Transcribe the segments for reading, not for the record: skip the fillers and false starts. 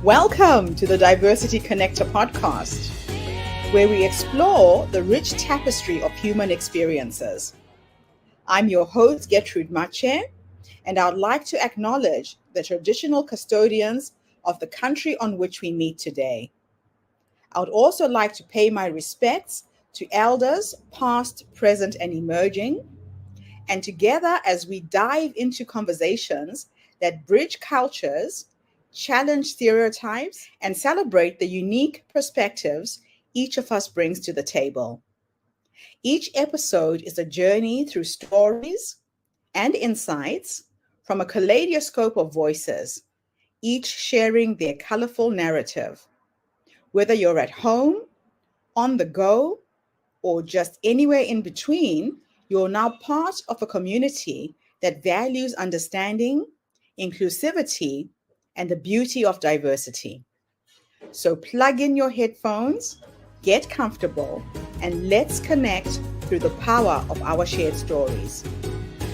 Welcome to the Diversity Connector podcast, where we explore the rich tapestry of human experiences. I'm your host, Gertrude Mache, and I'd like to acknowledge the traditional custodians of the country on which we meet today. I would also like to pay my respects to elders, past, present, and emerging. And together, as we dive into conversations that bridge cultures, challenge stereotypes, and celebrate the unique perspectives each of us brings to the table. Each episode is a journey through stories and insights from a kaleidoscope of voices, each sharing their colorful narrative. Whether you're at home, on the go, or just anywhere in between, you're now part of a community that values understanding, inclusivity, and the beauty of diversity. So plug in your headphones, get comfortable, and let's connect through the power of our shared stories.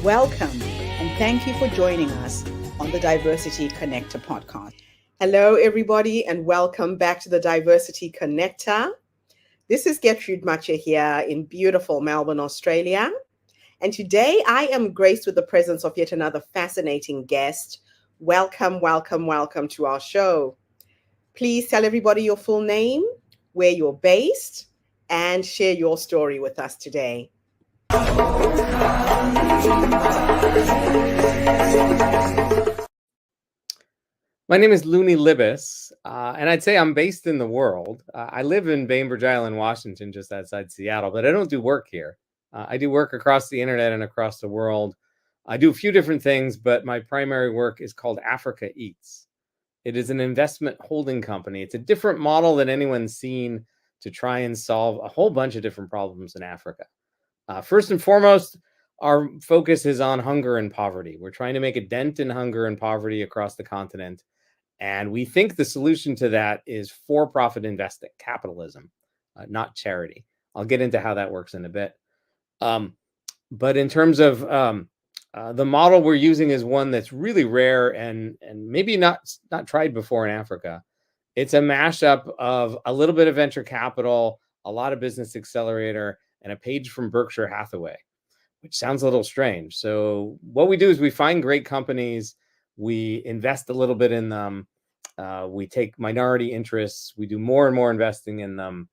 Welcome, and thank you for joining us on the Diversity Connector podcast. Hello, everybody, and welcome back to the Diversity Connector. This is Gertrude Mache here in beautiful Melbourne, Australia. And today I am graced with the presence of yet another fascinating guest. Welcome, welcome, welcome to our show. Please tell everybody your full name, where you're based, and share your story with us today. My name is Luni Libes, and I'd say I'm based in the world. I live in Bainbridge Island, Washington, just outside Seattle, but I don't do work here. I do work across the internet and across the world. I do a few different things, but my primary work is called Africa Eats. It is an investment holding company. It's a different model than anyone's seen to try and solve a whole bunch of different problems in Africa. First and foremost, our focus is on hunger and poverty. We're trying to make a dent in hunger and poverty across the continent. And we think the solution to that is for-profit investing, capitalism, not charity. I'll get into how that works in a bit. But in terms of the model we're using is one that's really rare and maybe not tried before in Africa. It's a mashup of a little bit of venture capital, a lot of business accelerator, and a page from Berkshire Hathaway, which sounds a little strange. So what we do is we find great companies, we invest a little bit in them, we take minority interests, we do more and more investing in them.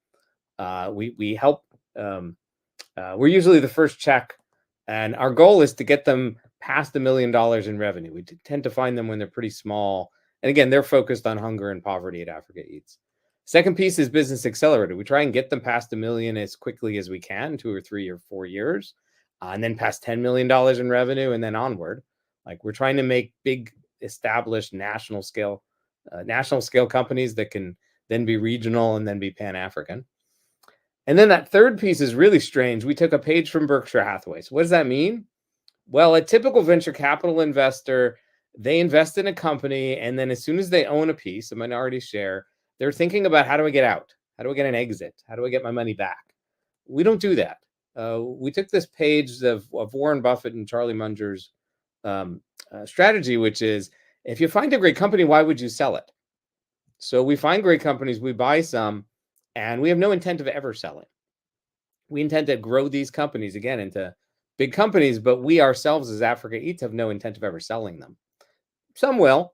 We help. We're usually the first check, and our goal is to get them past $1 million in revenue. We tend to find them when they're pretty small. And again, they're focused on hunger and poverty at Africa Eats. Second piece is business accelerator. We try and get them past $1 million as quickly as we can, 2 or 3 or 4 years, and then past $10 million in revenue and then onward. Like we're trying to make big, established national scale companies that can then be regional and then be Pan-African. And then that third piece is really strange. We took a page from Berkshire Hathaway. So what does that mean? Well, a typical venture capital investor, they invest in a company, and then as soon as they own a piece, a minority share, they're thinking about, how do I get out? How do I get an exit? How do I get my money back? We don't do that. We took this page of Warren Buffett and Charlie Munger's strategy, which is, if you find a great company, why would you sell it? So we find great companies, we buy some, and we have no intent of ever selling. We intend to grow these companies again into big companies, but we ourselves as Africa Eats have no intent of ever selling them. Some will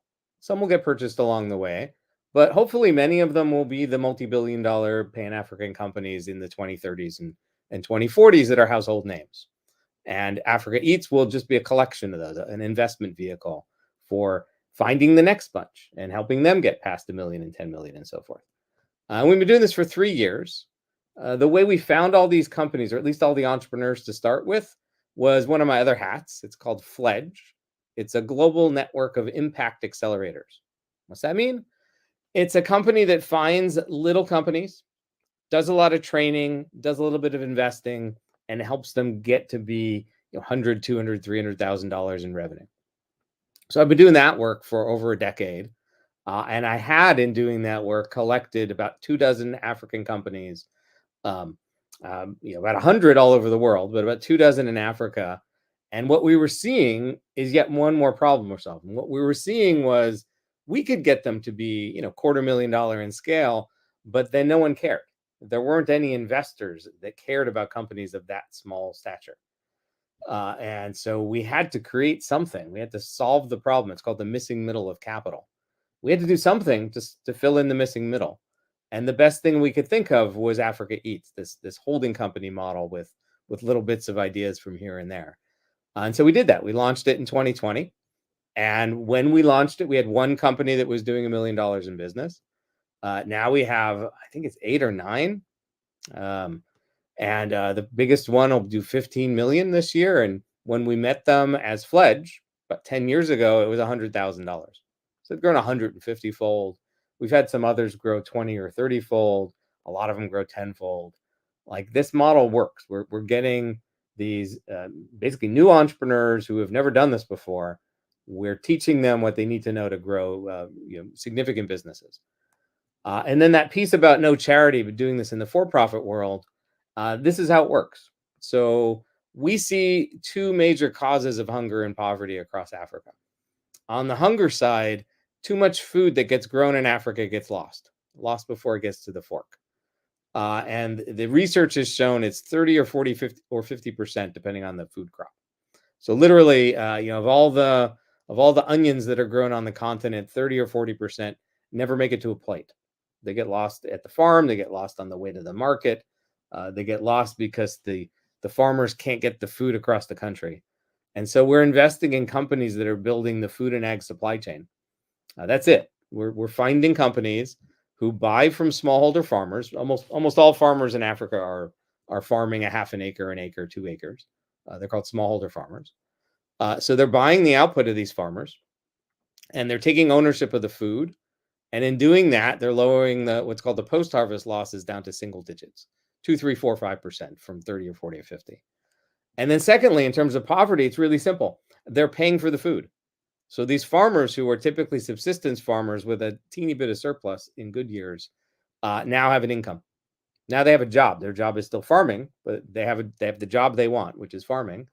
get purchased along the way, but hopefully many of them will be the multi-billion-dollar Pan-African companies in the 2030s and 2040s that are household names. And Africa Eats will just be a collection of those, an investment vehicle for finding the next bunch and helping them get past $1 million and 10 million and so forth. We've been doing this for 3 years. The way we found all these companies, or at least all the entrepreneurs to start with, was one of my other hats. It's called Fledge. It's a global network of impact accelerators. What's that mean? It's a company that finds little companies, does a lot of training, does a little bit of investing, and helps them get to be $100,000, $200,000, $300,000 in revenue. So I've been doing that work for over a decade. And I had, in doing that work, collected about 24 African companies, about 100 all over the world, but about 24 in Africa. And what we were seeing is yet one more problem we're solving. What we were seeing was we could get them to be, $250,000 in scale, but then no one cared. There weren't any investors that cared about companies of that small stature. And so we had to create something. We had to solve the problem. It's called the missing middle of capital. We had to do something to fill in the missing middle. And the best thing we could think of was Africa Eats, this holding company model with little bits of ideas from here and there. And so we did that. We launched it in 2020. And when we launched it, we had one company that was doing $1 million in business. Now we have, I think it's 8 or 9. And the biggest one will do 15 million this year. And when we met them as Fledge, about 10 years ago, it was $100,000. So they've grown 150-fold. We've had some others grow 20 or 30-fold. A lot of them grow 10-fold. Like, this model works. We're getting these basically new entrepreneurs who have never done this before. We're teaching them what they need to know to grow significant businesses. And then that piece about no charity, but doing this in the for-profit world, this is how it works. So we see 2 major causes of hunger and poverty across Africa. On the hunger side, too much food that gets grown in Africa gets lost before it gets to the fork. And the research has shown it's 30 or 40, 50 or 50%, depending on the food crop. So literally, of all the onions that are grown on the continent, 30 or 40% never make it to a plate. They get lost at the farm. They get lost on the way to the market. They get lost because the farmers can't get the food across the country. And so we're investing in companies that are building the food and ag supply chain. That's it. We're finding companies who buy from smallholder farmers. Almost all farmers in Africa are farming a half an acre, 2 acres. They're called smallholder farmers. So they're buying the output of these farmers, and they're taking ownership of the food. And in doing that, they're lowering what's called the post-harvest losses down to single digits, 2, 3, 4, 5% from 30 or 40 or 50. And then secondly, in terms of poverty, it's really simple. They're paying for the food. So these farmers, who are typically subsistence farmers with a teeny bit of surplus in good years, now have an income. Now they have a job. Their job is still farming, but they have the job they want, which is farming.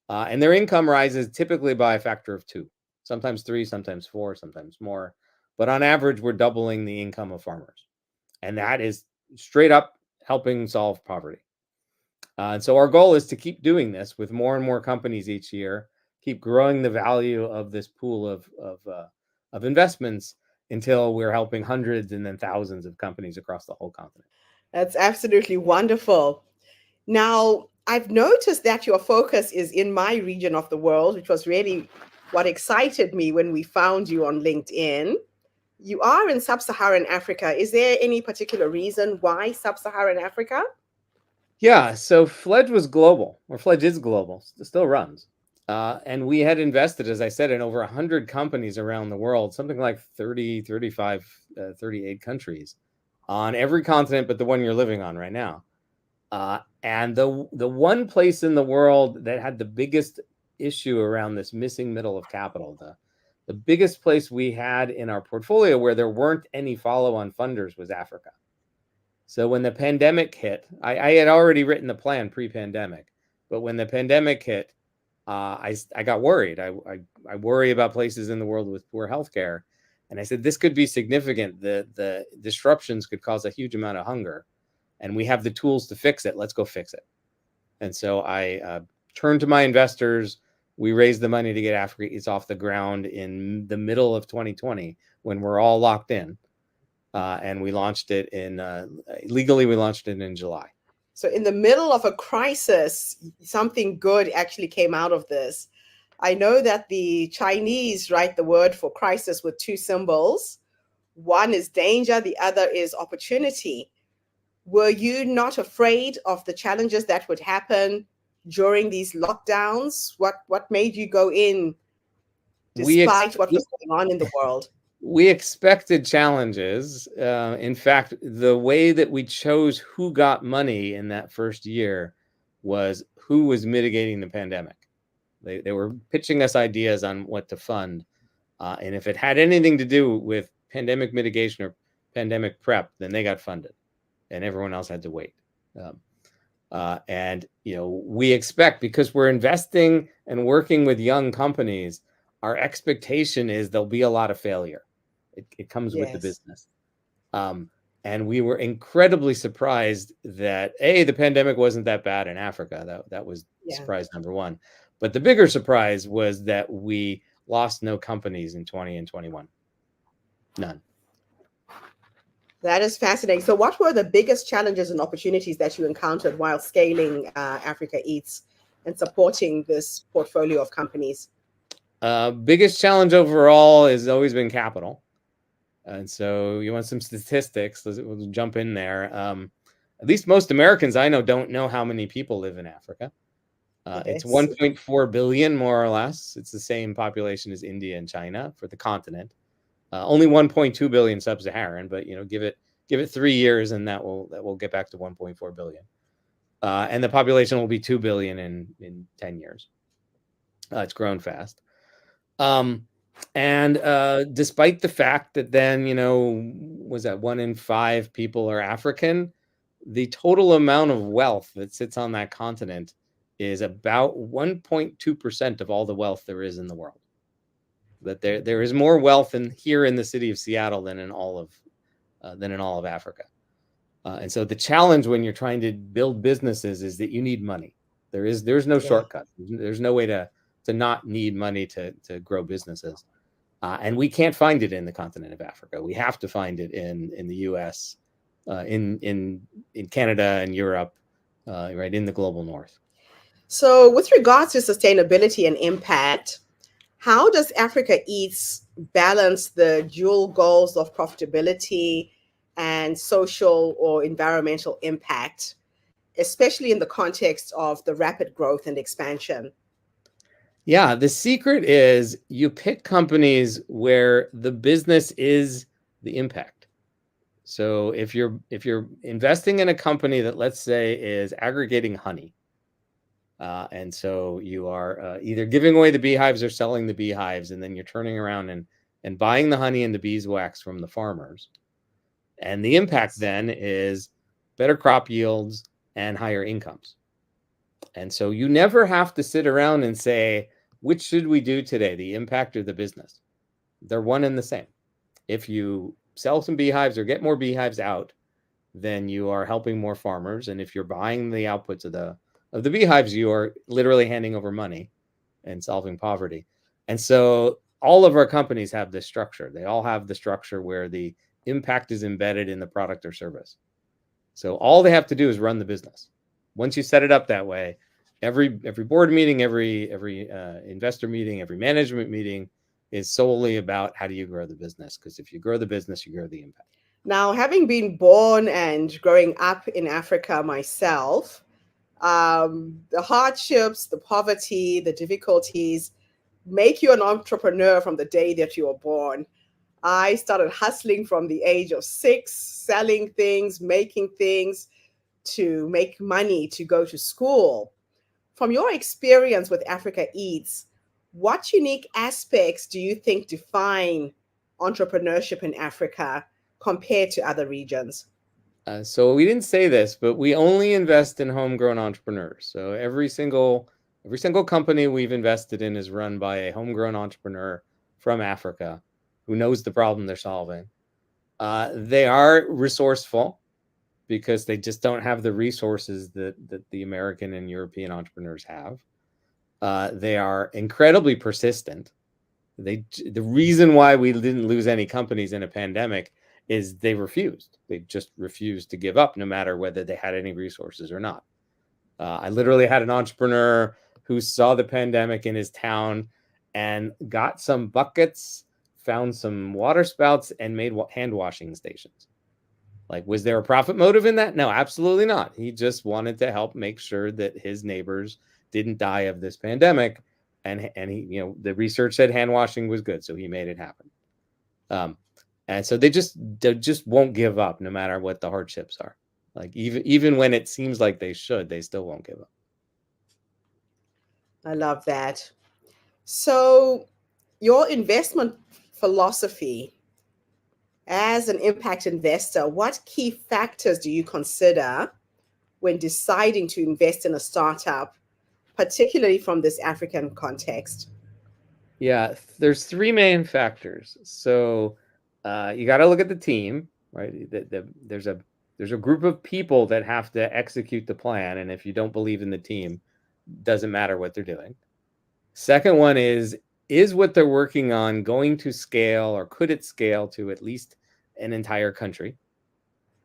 And their income rises typically by a factor of 2, sometimes 3, sometimes 4, sometimes more. But on average, we're doubling the income of farmers. And that is straight up helping solve poverty. And so our goal is to keep doing this with more and more companies each year, keep growing the value of this pool of investments until we're helping hundreds and then thousands of companies across the whole continent. That's absolutely wonderful. Now, I've noticed that your focus is in my region of the world, which was really what excited me when we found you on LinkedIn. You are in sub-Saharan Africa. Is there any particular reason why sub-Saharan Africa? Yeah, so Fledge was global, or Fledge is global, it still runs. And we had invested, as I said, in over 100 companies around the world, something like 30, 35, 38 countries on every continent but the one you're living on right now. And the one place in the world that had the biggest issue around this missing middle of capital, the biggest place we had in our portfolio where there weren't any follow-on funders, was Africa. So when the pandemic hit, I had already written the plan pre-pandemic, but when the pandemic hit, I got worried. I worry about places in the world with poor healthcare. And I said, this could be significant. The disruptions could cause a huge amount of hunger. And we have the tools to fix it. Let's go fix it. And so I turned to my investors. We raised the money to get Africa Eats off the ground in the middle of 2020 when we're all locked in. And we launched it legally, we launched it in July. So in the middle of a crisis, something good actually came out of this. I know that the Chinese write the word for crisis with 2 symbols. One is danger, the other is opportunity. Were you not afraid of the challenges that would happen during these lockdowns? What made you go in despite what was going on in the world? We expected challenges. In fact, the way that we chose who got money in that first year was who was mitigating the pandemic. They were pitching us ideas on what to fund. And if it had anything to do with pandemic mitigation or pandemic prep, then they got funded and everyone else had to wait. And, we expect, because we're investing and working with young companies, our expectation is there'll be a lot of failure. It comes with the Yes. business. And we were incredibly surprised that the pandemic wasn't that bad in Africa. That was Yeah. surprise number one. But the bigger surprise was that we lost no companies in 20 and 21. None. That is fascinating. So, what were the biggest challenges and opportunities that you encountered while scaling Africa Eats and supporting this portfolio of companies? Biggest challenge overall has always been capital. And so you want some statistics, we'll jump in there. At least most Americans I know don't know how many people live in Africa. It's Yes. 1.4 billion, more or less. It's the same population as India and China for the continent. Only 1.2 billion sub-Saharan, but give it 3 years and that will get back to 1.4 billion. And the population will be 2 billion in 10 years. It's grown fast. And despite the fact that then, was that 1 in 5 people are African, the total amount of wealth that sits on that continent is about 1.2% of all the wealth there is in the world. That there is more wealth here in the city of Seattle than in all of Africa. And so the challenge when you're trying to build businesses is that you need money. There's no shortcut. There's no way to not need money to grow businesses. And we can't find it in the continent of Africa. We have to find it in the US, in Canada and Europe, right in the global north. So, with regards to sustainability and impact, how does Africa Eats balance the dual goals of profitability and social or environmental impact, especially in the context of the rapid growth and expansion? Yeah, the secret is you pick companies where the business is the impact. So if you're investing in a company that, let's say, is aggregating honey, and so you are either giving away the beehives or selling the beehives, and then you're turning around and buying the honey and the beeswax from the farmers, and the impact then is better crop yields and higher incomes. And so you never have to sit around and say, which should we do today, the impact or the business? They're one and the same. If you sell some beehives or get more beehives out, then you are helping more farmers. And if you're buying the outputs of the beehives, you are literally handing over money and solving poverty. And so all of our companies have this structure. They all have the structure where the impact is embedded in the product or service. So all they have to do is run the business. Once you set it up that way, every board meeting, every investor meeting, every management meeting is solely about how do you grow the business? Because if you grow the business, you grow the impact. Now, having been born and growing up in Africa myself, the hardships, the poverty, the difficulties make you an entrepreneur from the day that you were born. I started hustling from the age of 6, selling things, making things to make money to go to school. From your experience with Africa Eats, what unique aspects do you think define entrepreneurship in Africa compared to other regions? So we didn't say this, but we only invest in homegrown entrepreneurs. So every single company we've invested in is run by a homegrown entrepreneur from Africa who knows the problem they're solving. They are resourceful because they just don't have the resources that the American and European entrepreneurs have. They are incredibly persistent. The reason why we didn't lose any companies in a pandemic is they refused. They just refused to give up, no matter whether they had any resources or not. I literally had an entrepreneur who saw the pandemic in his town and got some buckets, found some water spouts, and made hand washing stations. Like, was there a profit motive in that? No, absolutely not. He just wanted to help make sure that his neighbors didn't die of this pandemic. And he, the research said hand washing was good, so he made it happen. And so they just won't give up, no matter what the hardships are. Like, even when it seems like they should, they still won't give up. I love that. So, your investment philosophy as an impact investor, what key factors do you consider when deciding to invest in a startup, particularly from this African context? Yeah, there's 3 main factors. So You got to look at the team, right? There's a group of people that have to execute the plan, and if you don't believe in the team, doesn't matter what they're doing. Second one is what they're working on going to scale, or could it scale to at least an entire country?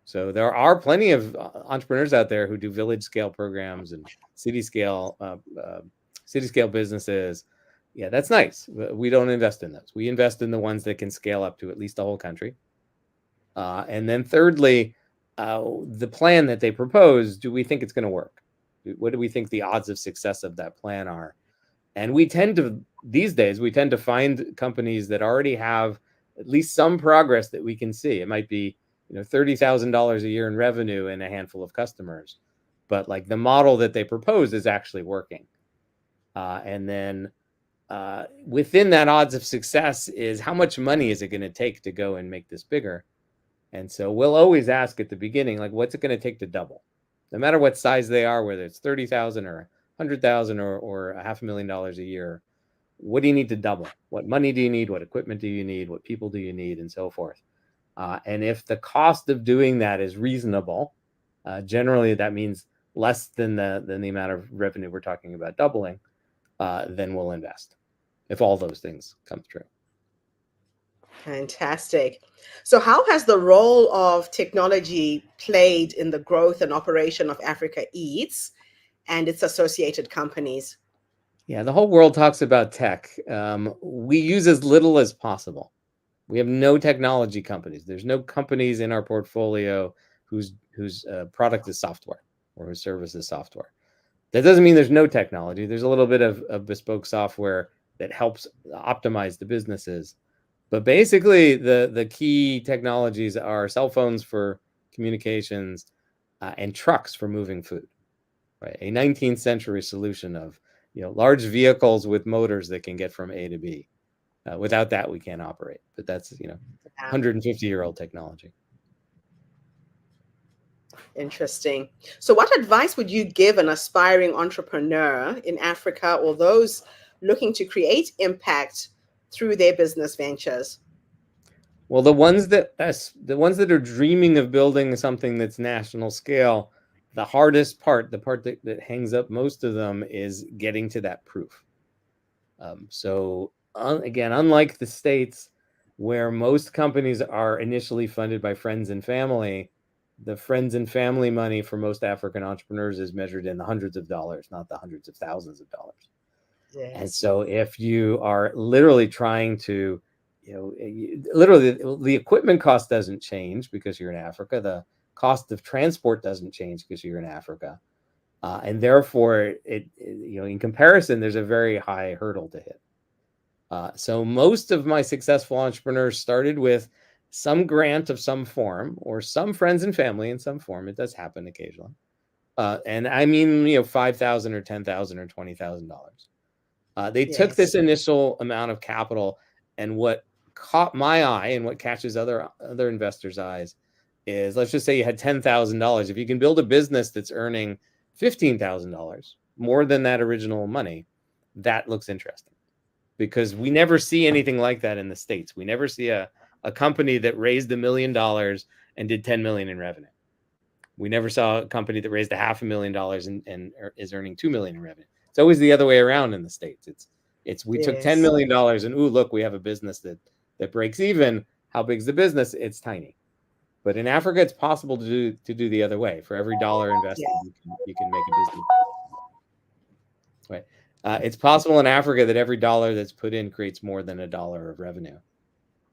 So there are plenty of entrepreneurs out there who do village scale programs and city scale businesses. Yeah, that's nice. We don't invest in those. We invest in the ones that can scale up to at least a whole country. And then thirdly, the plan that they propose, do we think it's going to work? What do we think the odds of success of that plan are? And these days, we tend to find companies that already have at least some progress that we can see. It might be, $30,000 a year in revenue and a handful of customers, but like the model that they propose is actually working. And then within that odds of success is how much money is it going to take to go and make this bigger? And so we'll always ask at the beginning, like, what's it going to take to double? No matter what size they are, whether it's 30,000 or 100,000 or $500,000 a year, what do you need to double? What money do you need? What equipment do you need? What people do you need? And so forth. And if the cost of doing that is reasonable, generally that means less than the amount of revenue we're talking about doubling, then we'll invest if all those things come true. Fantastic. So how has the role of technology played in the growth and operation of Africa Eats and its associated companies? Yeah, the whole world talks about tech. We use as little as possible. We have no technology companies. There's no companies in our portfolio whose product is software or whose service is software. That doesn't mean there's no technology. There's a little bit of bespoke software that helps optimize the businesses. But basically, the key technologies are cell phones for communications and trucks for moving food. Right, a 19th century solution of large vehicles with motors that can get from A to B. Without that, we can't operate. But that's 150-year-old technology. Interesting. So what advice would you give an aspiring entrepreneur in Africa or those looking to create impact through their business ventures? Well, the ones that are dreaming of building something that's national scale, the hardest part, the part that hangs up most of them, is getting to that proof. Again, unlike the States, where most companies are initially funded by friends and family, the friends and family money for most African entrepreneurs is measured in the hundreds of dollars, not the hundreds of thousands of dollars. Yes. And so if you are literally trying to, literally the equipment cost doesn't change because you're in Africa. The cost of transport doesn't change because you're in Africa. And therefore, in comparison, there's a very high hurdle to hit. So most of my successful entrepreneurs started with some grant of some form or some friends and family in some form. It does happen occasionally. And I mean, $5,000 or $10,000 or $20,000. They took this initial amount of capital, and what caught my eye and what catches other investors' eyes is, let's just say you had $10,000. If you can build a business that's earning $15,000, more than that original money, that looks interesting. Because we never see anything like that in the States. We never see a company that raised $1 million and did 10 million in revenue. We never saw a company that raised $500,000 and is earning 2 million in revenue. It's always the other way around in the States. We took $10 million and look, we have a business that breaks even. How big's the business? It's tiny. But in Africa, it's possible to do the other way. For every dollar invested, you can make a business. Right. It's possible in Africa that every dollar that's put in creates more than $1 of revenue.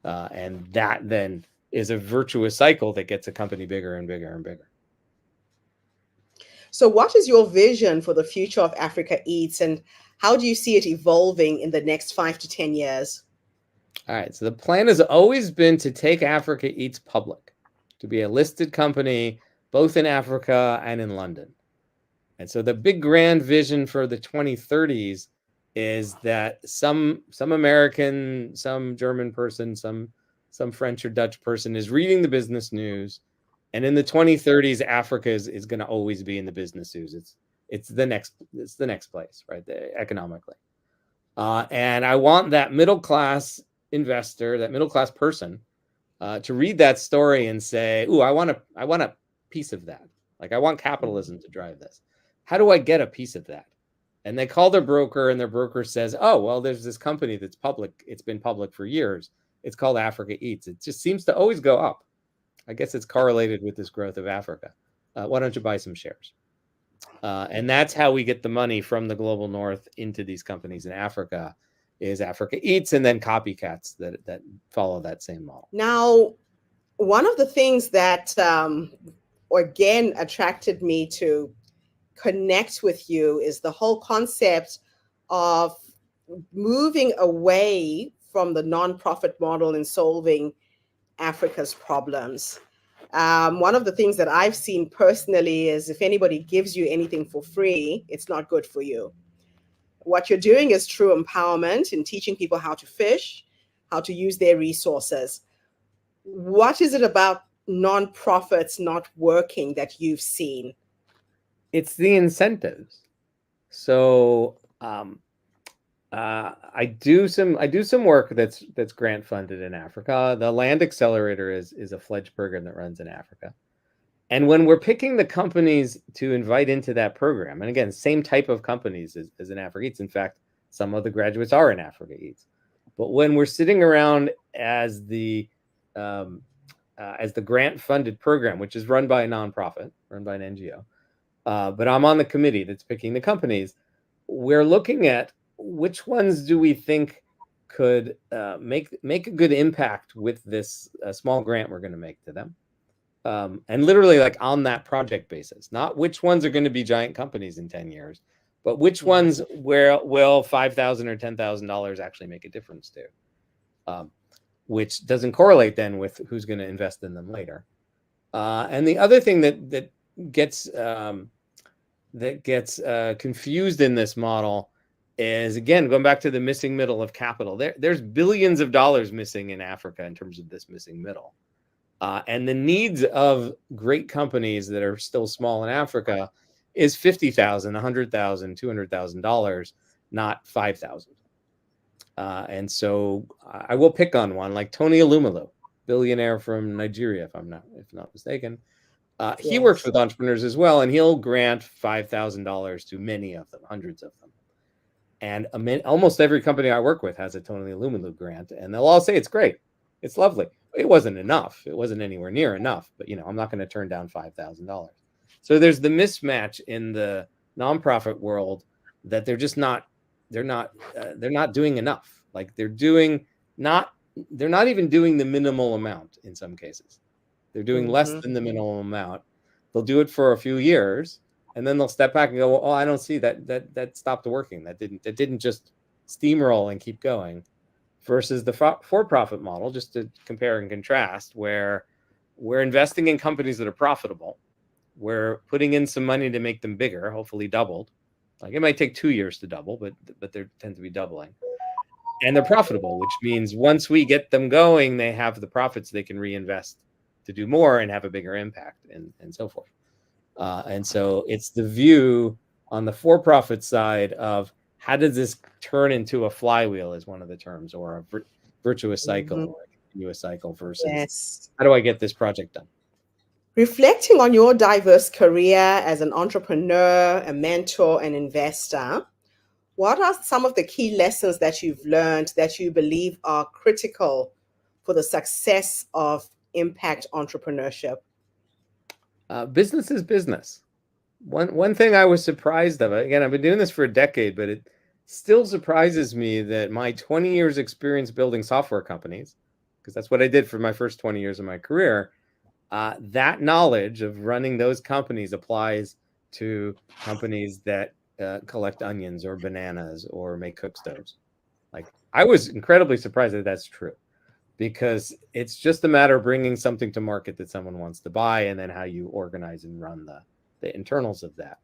And that then is a virtuous cycle that gets a company bigger and bigger and bigger. So what is your vision for the future of Africa Eats, and how do you see it evolving in the next 5 to 10 years? All right. So the plan has always been to take Africa Eats public, to be a listed company, both in Africa and in London. And so the big grand vision for the 2030s is that some American, some German person, some French or Dutch person is reading the business news. And in the 2030s, Africa is going to always be in the business news. It's the next place, right? Economically. And I want that middle class investor, that middle class person, to read that story and say, "Ooh, I want a piece of that. Like, I want capitalism to drive this. How do I get a piece of that?" And they call their broker, and their broker says, "Oh, well, there's this company that's public. It's been public for years. It's called Africa Eats. It just seems to always go up. I guess it's correlated with this growth of Africa. Why don't you buy some shares?" And that's how we get the money from the global north into these companies in Africa, is Africa Eats, and then copycats that follow that same model. Now, one of the things that again attracted me to connect with you is the whole concept of moving away from the nonprofit model in solving Africa's problems. One of the things that I've seen personally is if anybody gives you anything for free, it's not good for you. What you're doing is true empowerment in teaching people how to fish, how to use their resources. What is it about nonprofits not working that you've seen? It's the incentives. So I do some work that's grant funded in Africa. The Land Accelerator is a fledged program that runs in Africa. And when we're picking the companies to invite into that program, and again, same type of companies as in Africa Eats. In fact, some of the graduates are in Africa Eats. But when we're sitting around as the grant funded program, which is run by a nonprofit, run by an NGO, but I'm on the committee that's picking the companies, we're looking at which ones do we think could make a good impact with this small grant we're going to make to them. And literally like on that project basis, not which ones are going to be giant companies in 10 years, but which ones where will $5,000 or $10,000 actually make a difference to, which doesn't correlate then with who's going to invest in them later. And the other thing that gets confused in this model is, again, going back to the missing middle of capital. There's billions of dollars missing in Africa in terms of this missing middle. And the needs of great companies that are still small in Africa is $50,000, $100,000, $200,000, not $5,000. And so I will pick on one like Tony Elumelu, billionaire from Nigeria, if not mistaken. He works with entrepreneurs as well, and he'll grant $5,000 to many of them, hundreds of them. And almost every company I work with has a Tony Elumelu grant, and they'll all say it's great, it's lovely. It wasn't enough. It wasn't anywhere near enough. But I'm not going to turn down $5,000. So there's the mismatch in the nonprofit world that they're just not. They're not doing enough. Like they're not even doing the minimal amount in some cases. They're doing less than the minimum amount. They'll do it for a few years, and then they'll step back and go, "Well, oh, I don't see that stopped working. That didn't just steamroll and keep going." Versus the for-profit model, just to compare and contrast, where we're investing in companies that are profitable. We're putting in some money to make them bigger, hopefully doubled. Like it might take 2 years to double, but they tend to be doubling. And they're profitable, which means once we get them going, they have the profits they can reinvest to do more and have a bigger impact and so forth. And so it's the view on the for-profit side of how does this turn into a flywheel is one of the terms, or a virtuous cycle or a continuous cycle versus how do I get this project done? Reflecting on your diverse career as an entrepreneur, a mentor, and investor, what are some of the key lessons that you've learned that you believe are critical for the success of impact entrepreneurship? Business is business. One thing I was surprised of, again, I've been doing this for a decade, but it still surprises me that my 20 years experience building software companies, because that's what I did for my first 20 years of my career, that knowledge of running those companies applies to companies that collect onions or bananas or make cook stoves. Like I was incredibly surprised that that's true, because it's just a matter of bringing something to market that someone wants to buy, and then how you organize and run the internals of that.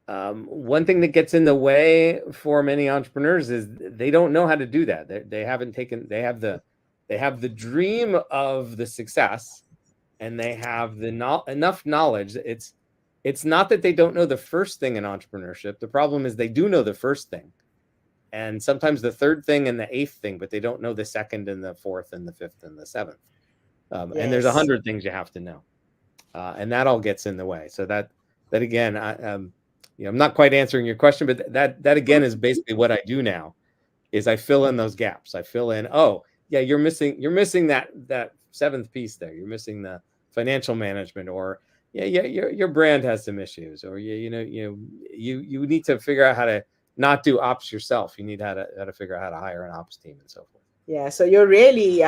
One thing that gets in the way for many entrepreneurs is they don't know how to do that. They have the dream of the success, and they have enough knowledge. It's not that they don't know the first thing in entrepreneurship. The problem is they do know the first thing, and sometimes the third thing and the eighth thing, but they don't know the second and the fourth and the fifth and the seventh. And there's 100 things you have to know, and that all gets in the way. So that again, I'm not quite answering your question, but that again is basically what I do now. Is I fill in those gaps. I fill in. Oh, yeah, you're missing that seventh piece there. You're missing the financial management, or your brand has some issues, or you need to figure out how to not do ops yourself. You need how to figure out how to hire an ops team and so forth. Yeah, so you're really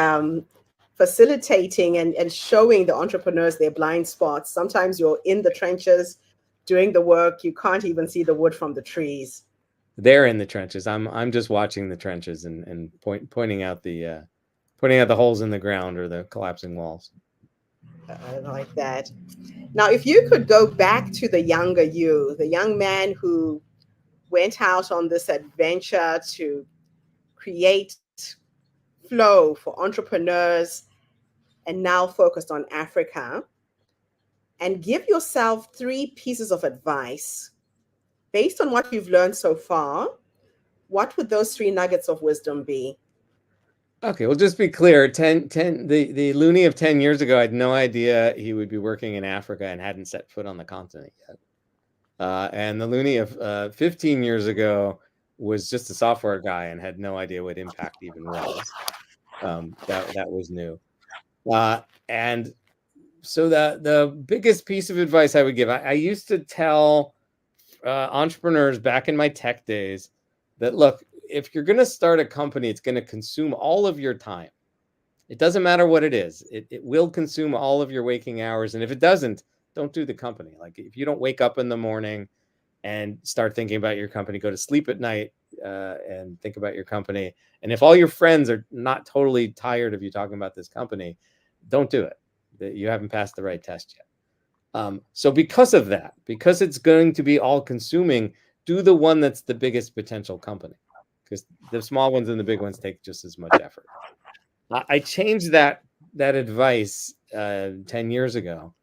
facilitating and showing the entrepreneurs their blind spots. Sometimes you're in the trenches doing the work. You can't even see the wood from the trees. They're in the trenches. I'm just watching the trenches and pointing out the holes in the ground or the collapsing walls. I like that. Now, if you could go back to the younger you, the young man who went out on this adventure to create flow for entrepreneurs and now focused on Africa, and give yourself 3 pieces of advice based on what you've learned so far, what would those 3 nuggets of wisdom be? Okay, well, just be clear. The Luni of 10 years ago, I had no idea he would be working in Africa and hadn't set foot on the continent yet. And the Luni of 15 years ago was just a software guy and had no idea what impact even was. That was new. And so the biggest piece of advice I would give, I used to tell entrepreneurs back in my tech days that, look, if you're going to start a company, it's going to consume all of your time. It doesn't matter what it is. It will consume all of your waking hours. And if it doesn't, don't do the company. Like if you don't wake up in the morning and start thinking about your company, go to sleep at night and think about your company. And if all your friends are not totally tired of you talking about this company, don't do it. You haven't passed the right test yet. So because of that, because it's going to be all consuming, do the one that's the biggest potential company, because the small ones and the big ones take just as much effort. I changed that advice 10 years ago.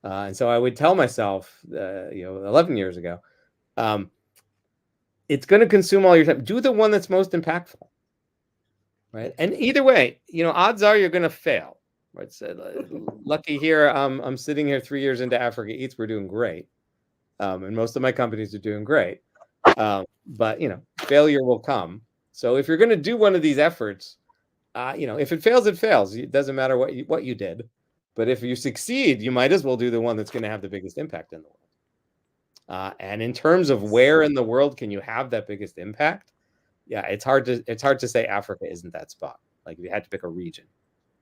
And so I would tell myself, 11 years ago, it's going to consume all your time. Do the one that's most impactful, right? And either way, odds are you're going to fail. Right? So, lucky here, I'm sitting here 3 years into Africa Eats. We're doing great. And most of my companies are doing great. But, failure will come. So if you're going to do one of these efforts, if it fails, it fails. It doesn't matter what you did. But if you succeed, you might as well do the one that's going to have the biggest impact in the world. And in terms of where in the world can you have that biggest impact? Yeah, it's hard to say Africa isn't that spot. Like if you had to pick a region,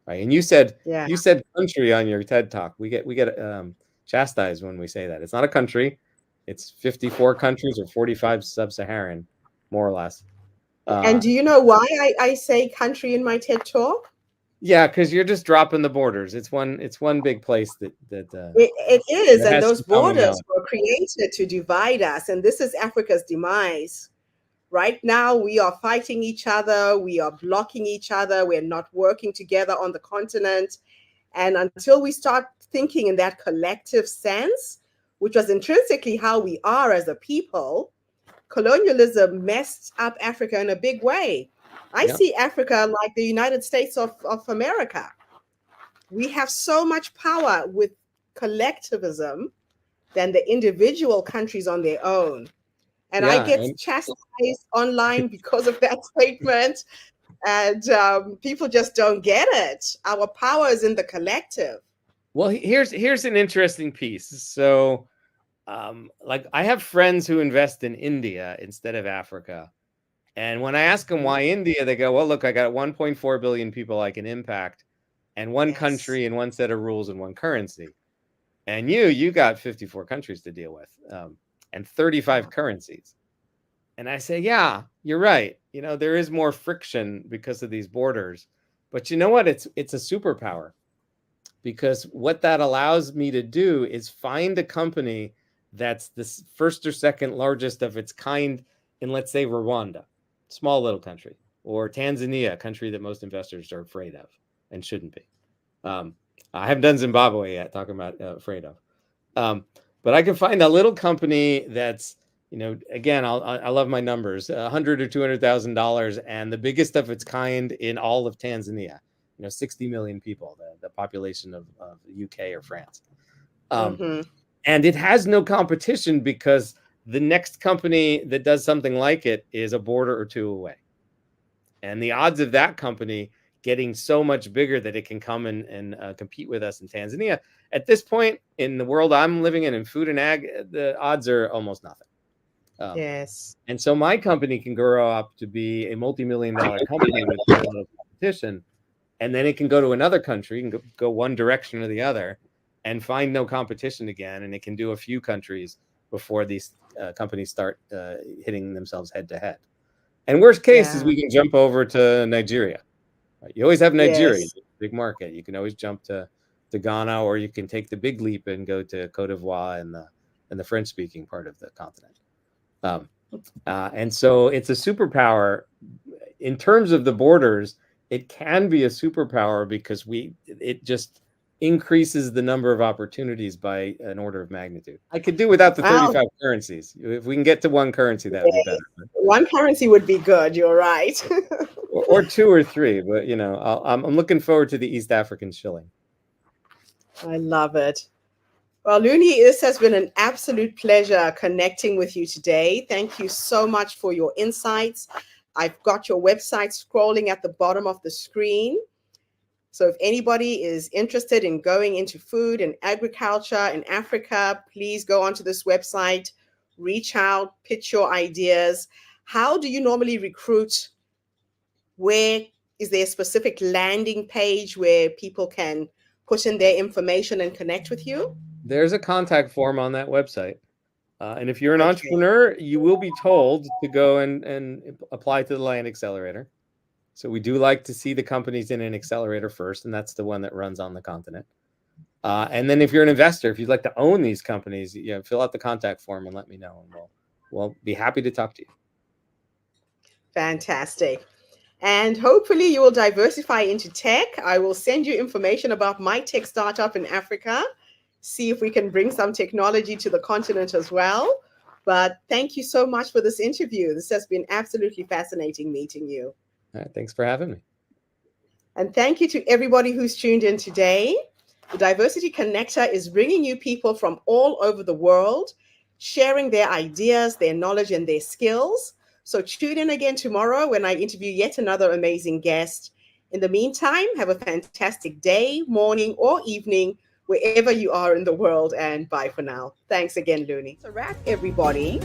right? And you said country on your TED Talk. We get chastised when we say that. It's not a country. It's 54 countries or 45 sub-Saharan, more or less. And do you know why I say country in my TED Talk? Yeah, because you're just dropping the borders. It's one big place that it is, and those borders were created to divide us, and this is Africa's demise. Right now, we are fighting each other, we are blocking each other, we're not working together on the continent, and until we start thinking in that collective sense, which was intrinsically how we are as a people, colonialism messed up Africa in a big way. I see Africa like the United States of America. We have so much power with collectivism than the individual countries on their own. And I get chastised online because of that statement. And people just don't get it. Our power is in the collective. Well, here's an interesting piece. So, like I have friends who invest in India instead of Africa. And when I ask them why India, they go, well, look, I got 1.4 billion people I can impact and one country and one set of rules and one currency. And you got 54 countries to deal with and 35 currencies. And I say, yeah, you're right. There is more friction because of these borders. But you know what? It's a superpower, because what that allows me to do is find a company that's the first or second largest of its kind in, let's say, Rwanda. Small little country, or Tanzania, a country that most investors are afraid of and shouldn't be. I haven't done Zimbabwe yet, talking about afraid of. But I can find a little company that's, again, I love my numbers, $100,000 or $200,000, and the biggest of its kind in all of Tanzania. 60 million people, the population of the UK or France. And it has no competition because the next company that does something like it is a border or two away. And the odds of that company getting so much bigger that it can come and compete with us in Tanzania, at this point in the world I'm living in food and ag, the odds are almost nothing. Yes. And so my company can grow up to be a multi-million-dollar company with very little competition. And then it can go to another country and go one direction or the other and find no competition again. And it can do a few countries before these companies start hitting themselves head to head. And worst case is we can jump over to Nigeria. You always have Nigeria, Yes. big market. You can always jump to Ghana, or you can take the big leap and go to Cote d'Ivoire and the French-speaking part of the continent. And so it's a superpower. In terms of the borders, it can be a superpower because it just increases the number of opportunities by an order of magnitude. I could do without the 35 currencies. If we can get to one currency, that would be better. One currency would be good. You're right. or two or three, but I'm looking forward to the East African shilling. I love it. Well, Luni, this has been an absolute pleasure connecting with you today. Thank you so much for your insights. I've got your website scrolling at the bottom of the screen. So if anybody is interested in going into food and agriculture in Africa, please go onto this website, reach out, pitch your ideas. How do you normally recruit? Where is there a specific landing page where people can put in their information and connect with you? There's a contact form on that website. And if you're an entrepreneur, you will be told to go and apply to the Land Accelerator. So we do like to see the companies in an accelerator first, and that's the one that runs on the continent. And then if you're an investor, if you'd like to own these companies, fill out the contact form and let me know, and we'll be happy to talk to you. Fantastic. And hopefully you will diversify into tech. I will send you information about my tech startup in Africa. See if we can bring some technology to the continent as well. But thank you so much for this interview. This has been absolutely fascinating meeting you. All right, thanks for having me. And thank you to everybody who's tuned in today. The Diversity Connector is bringing you people from all over the world, sharing their ideas, their knowledge, and their skills. So tune in again tomorrow when I interview yet another amazing guest. In the meantime, have a fantastic day, morning, or evening, wherever you are in the world, and bye for now. Thanks again, Luni. So wrap everybody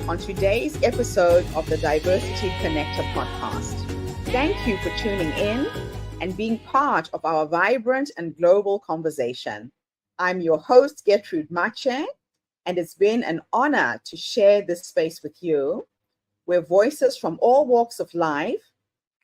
on today's episode of the Diversity Connector podcast. Thank you for tuning in and being part of our vibrant and global conversation. I'm your host, Gertrude Mache, and it's been an honor to share this space with you, where voices from all walks of life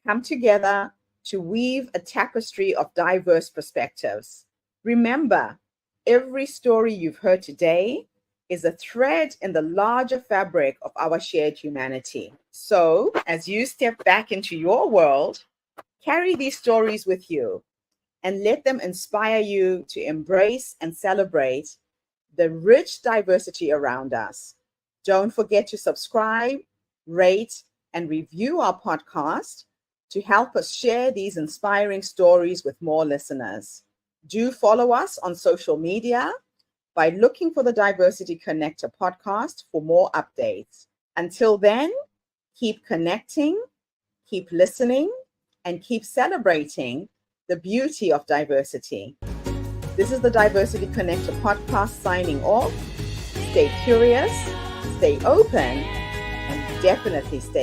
come together to weave a tapestry of diverse perspectives. Remember, every story you've heard today is a thread in the larger fabric of our shared humanity. So, as you step back into your world, carry these stories with you and let them inspire you to embrace and celebrate the rich diversity around us. Don't forget to subscribe, rate, and review our podcast to help us share these inspiring stories with more listeners. Do follow us on social media by looking for the Diversity Connector podcast for more updates. Until then, keep connecting, keep listening, and keep celebrating the beauty of diversity. This is the Diversity Connector podcast signing off. Stay curious, stay open, and definitely stay